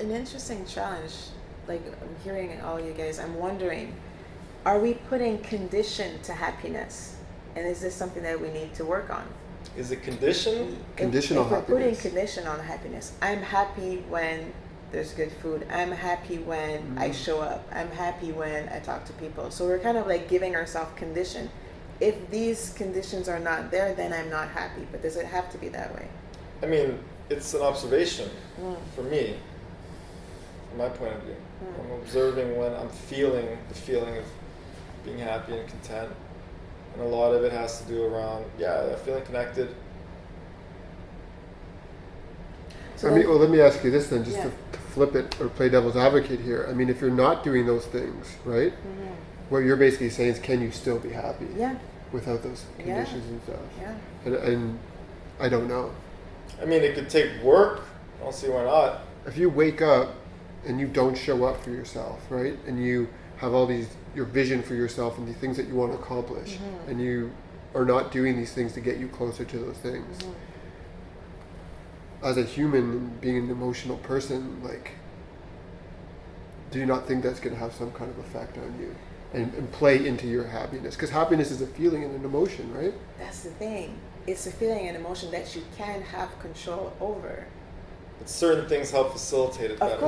an interesting challenge. Like, I'm hearing all you guys, I'm wondering, are we putting condition to happiness? And is this something that we need to work on? Is it condition? Conditional if we're happiness. putting condition on happiness, I'm happy when there's good food. I'm happy when I show up. I'm happy when I talk to people. So we're kind of like giving ourselves condition. If these conditions are not there, then I'm not happy. But does it have to be that way? I mean, it's an observation for me, from my point of view. I'm observing when I'm feeling the feeling of being happy and content. And a lot of it has to do around, feeling connected. So well, let me ask you this then, just to flip it or play devil's advocate here. I mean, if you're not doing those things, right? What you're basically saying is, can you still be happy? Yeah. Without those conditions and stuff. Yeah. And I don't know. I mean, it could take work. I don't see why not. If you wake up and you don't show up for yourself, right? And you have all your vision for yourself and the things that you want to accomplish, and you are not doing these things to get you closer to those things. As a human, being an emotional person, like, do you not think that's going to have some kind of effect on you and play into your happiness? Because happiness is a feeling and an emotion, right? That's the thing. It's a feeling and emotion that you can have control over. But certain things help facilitate it better. Of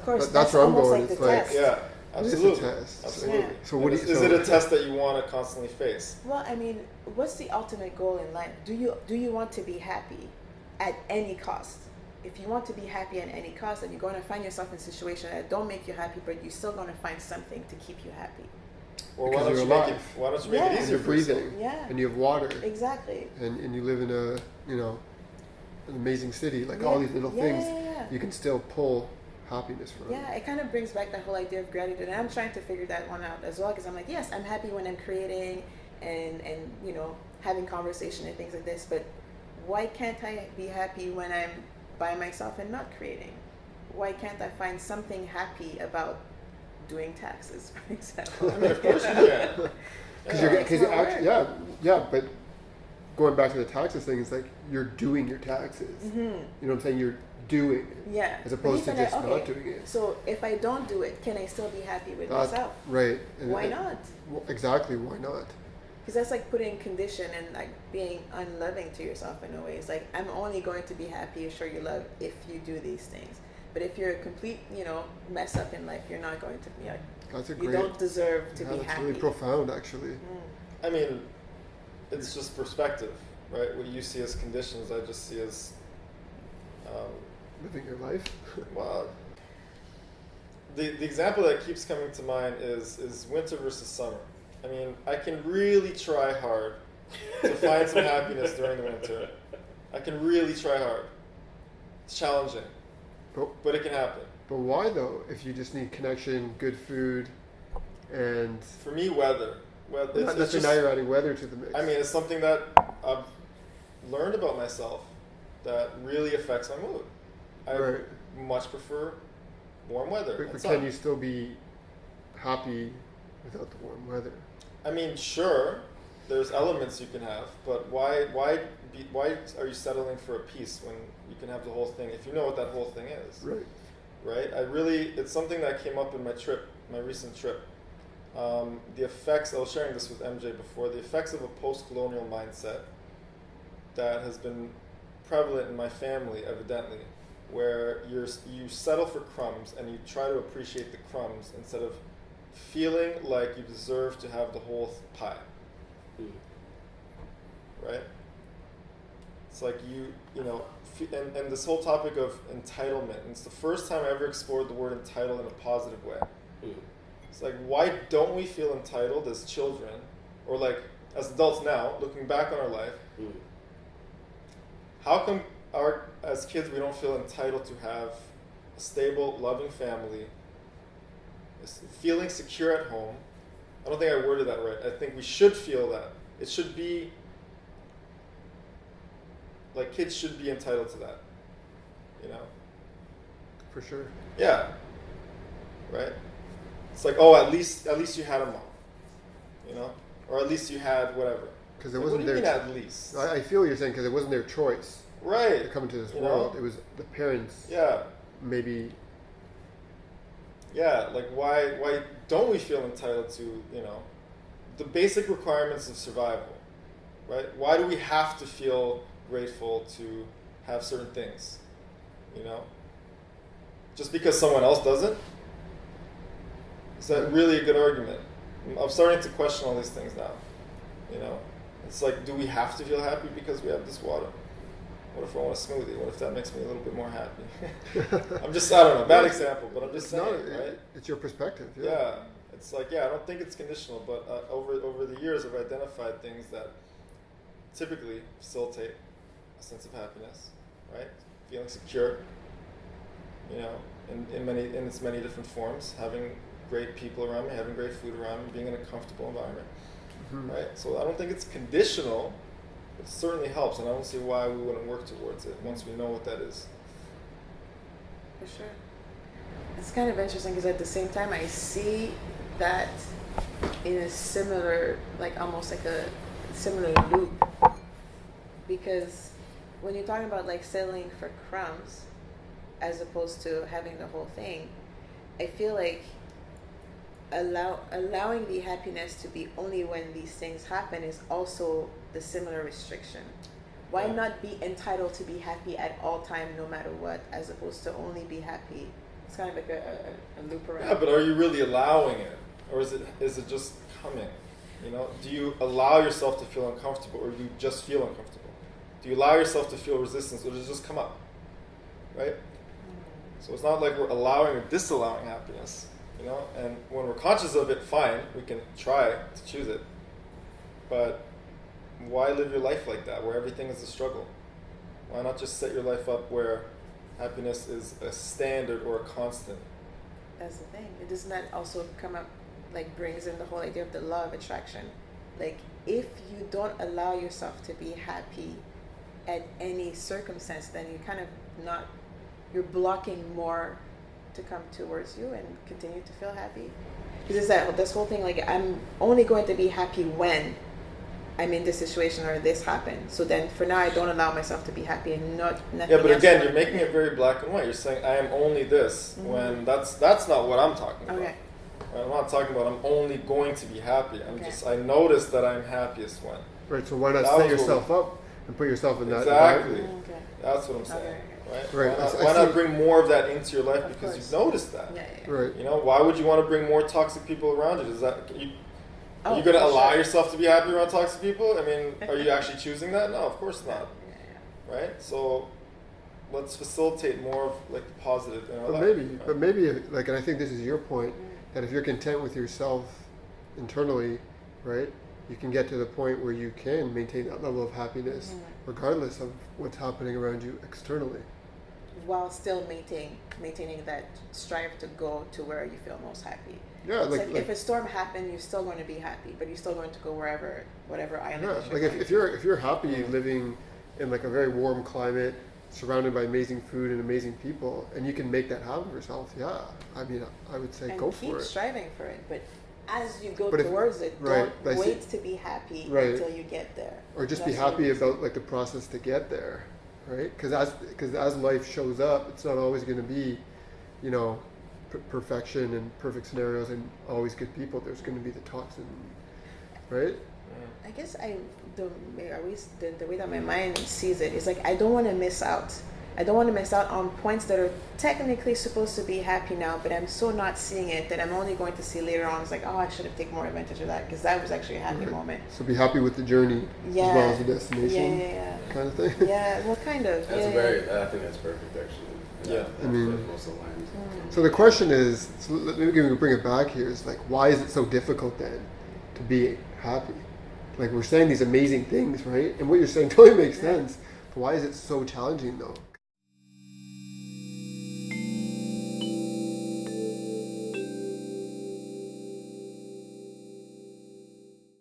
course. But that's where I'm almost going. Like It's the like, test. Yeah, absolutely. It's a test. Absolutely. Yeah. So what Is it a test that you want to constantly face? Well, I mean, what's the ultimate goal in life? Do you want to be happy at any cost? If you want to be happy at any cost, then you're going to find yourself in a situation that don't make you happy, but you're still going to find something to keep you happy. Well, Because why don't you're you make alive. it easier And you're for yourself? breathing. Yeah. And you have water. Exactly. And you live in an amazing city. Like all these little things, you can still pull happiness from. Yeah, it kind of brings back that whole idea of gratitude, and I'm trying to figure that one out as well, because I'm like, yes, I'm happy when I'm creating and having conversation and things like this, but why can't I be happy when I'm by myself and not creating? Why can't I find something happy about doing taxes, for example? I mean, of course you can. Because but going back to the taxes thing, it's like you're doing your taxes. You know what I'm saying? You're doing it. Yeah. As opposed to But even just not doing it. So if I don't do it, can I still be happy with myself? Right. And Why not? Exactly. Why not? Because that's like putting condition and like being unloving to yourself in a way. It's like, I'm only going to be happy or show you love if you do these things. But if you're a complete, mess up in life, you're not going to be like, you don't deserve to be that's happy. really profound, actually. I mean, it's just perspective, right? What you see as conditions, I just see as Living your life. well. The example that keeps coming to mind is winter versus summer. I mean, I can really try hard to find some happiness during the winter. I can really try hard. It's challenging, but it can happen. But why though? If you just need connection, good food, and for me, weather. Well, now you're adding weather to the mix. I mean, it's something that I've learned about myself that really affects my mood. I much prefer warm weather. But can you still be happy without the warm weather? I mean, sure, there's elements you can have, but why are you settling for a piece when you can have the whole thing if you know what that whole thing is? Right. It's something that came up in my recent trip. The effects, I was sharing this with MJ before, the effects of a post-colonial mindset that has been prevalent in my family, evidently, where you settle for crumbs and you try to appreciate the crumbs instead of feeling like you deserve to have the whole pie. Right? It's like and this whole topic of entitlement, and it's the first time I ever explored the word entitled in a positive way. It's like, why don't we feel entitled as children, or like as adults now, looking back on our life? How come as kids we don't feel entitled to have a stable, loving family, feeling secure at home? I don't think I worded that right. I think we should feel that. It should be like kids should be entitled to that. For sure. Yeah. Right? It's like, oh, at least you had a mom. Or at least you had whatever. Because it wasn't their. What do you mean at least? I feel what you're saying, because it wasn't their choice. Right. To come into this world, it was the parents. Yeah. Maybe Yeah, like why don't we feel entitled to, you know, the basic requirements of survival, right? Why do we have to feel grateful to have certain things, you know? Just because someone else doesn't? Is that really a good argument? I'm starting to question all these things now, you know? It's like, do we have to feel happy because we have this water? What if I want a smoothie? What if that makes me a little bit more happy? I don't know, bad example, but I'm just saying, right? It's your perspective. Yeah, it's like, I don't think it's conditional, but over the years I've identified things that typically facilitate a sense of happiness, right? Feeling secure, you know, in its many different forms, having great people around me, having great food around me, being in a comfortable environment, right? So I don't think it's conditional. It certainly helps, and I don't see why we wouldn't work towards it once we know what that is. For sure. It's kind of interesting because at the same time I see that in a similar, like almost like a similar loop. Because when you're talking about like settling for crumbs as opposed to having the whole thing, I feel like allowing the happiness to be only when these things happen is also the similar restriction. Why not be entitled to be happy at all time no matter what, as opposed to only be happy? It's kind of like a loop around. Yeah, but are you really allowing it, or is it just coming? You know, do you allow yourself to feel uncomfortable, or do you just feel uncomfortable? Do you allow yourself to feel resistance, or does it just come up? Right? So it's not like we're allowing or disallowing happiness. You know, and when we're conscious of it, fine, we can try to choose it. But why live your life like that, where everything is a struggle? Why not just set your life up where happiness is a standard or a constant? That's the thing. It does not also come up, like brings in the whole idea of the law of attraction. Like if you don't allow yourself to be happy at any circumstance, then you kind of you're blocking more to come towards you and continue to feel happy. Because it's this whole thing, like I'm only going to be happy when I'm in this situation or this happened. So then for now I don't allow myself to be happy and nothing. Yeah, but again, you're making it very black and white. You're saying I am only this when that's not what I'm talking about. Okay. Right? I'm not talking about I'm only going to be happy. I notice that I'm happiest when. Right, so why not set yourself up and put yourself in that exactly. environment? Okay. That's what I'm saying. Okay. Right? Why not bring more of that into your life because you've noticed that? Yeah. Right. You know, why would you want to bring more toxic people around you? Are you going to for allow sure. yourself to be happy around toxic people? I mean, are you actually choosing that? No, of course not. Yeah. Right? So let's facilitate more of like the positive in our life. But maybe, like, and I think this is your point, that if you're content with yourself internally, right, you can get to the point where you can maintain that level of happiness regardless of what's happening around you externally. While still maintaining that strive to go to where you feel most happy. Yeah, It's like if a storm happened, you're still going to be happy, but you're still going to go whatever island. yeah, that like you're if you're happy living in like a very warm climate, surrounded by amazing food and amazing people, and you can make that happen for yourself, yeah. I mean, I would say and go keep for it. striving for it, but as you go But towards it, right, don't wait to be happy until you get there. Or just That's be happy what about like the process to get there, right? Because as life shows up, it's not always going to be, you know, perfection and perfect scenarios and always good people. There's going to be the toxin, right? I guess the way that my mind sees it is like I don't want to miss out. I don't want to miss out on points that are technically supposed to be happy now, but I'm so not seeing it that I'm only going to see later on. It's like, oh, I should have taken more advantage of that because that was actually a happy moment. So be happy with the journey as well as the destination, kind of thing. Yeah, well, kind of. I think that's perfect, actually. Yeah. I mean, most aligned. So the question is, so maybe we can bring it back here, is like, why is it so difficult then to be happy? Like we're saying these amazing things, right? And what you're saying totally makes sense. But why is it so challenging though?